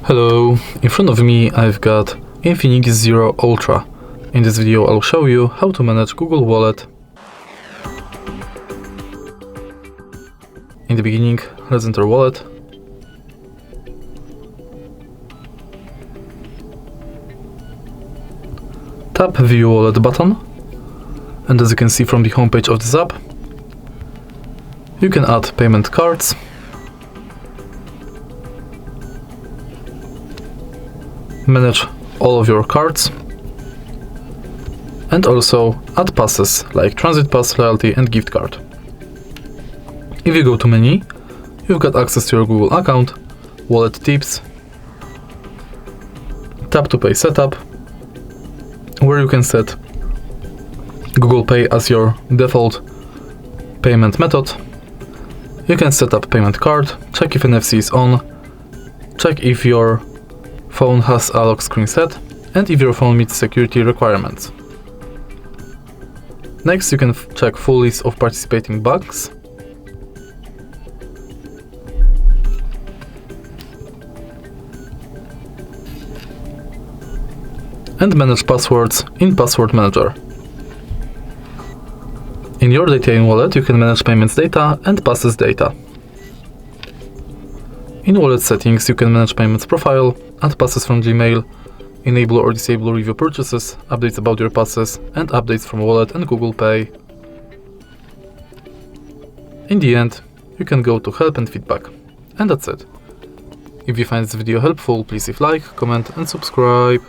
Hello, in front of me I've got INFINIX Zero Ultra. In this video I'll show you how to manage Google Wallet. In the beginning, let's enter Wallet. Tap View Wallet button, and as you can see from the homepage of this app, you can add payment cards, manage all of your cards, and also add passes like Transit Pass, Loyalty and Gift Card. If you go to Menu, you've got access to your Google account, Wallet Tips, Tap to Pay Setup, where you can set Google Pay as your default payment method. You can set up payment card, check if NFC is on, check if your phone has a lock screen set, and if your phone meets security requirements. Next, you can check full list of participating banks. And manage passwords in Password Manager. In your data in Wallet, you can manage payments data and passes data. In Wallet settings, you can manage payments profile, add passes from GPay, enable or disable review purchases, updates about your passes, and updates from Wallet and Google Pay. In the end, you can go to Help and Feedback. And that's it. If you find this video helpful, please leave like, comment and subscribe.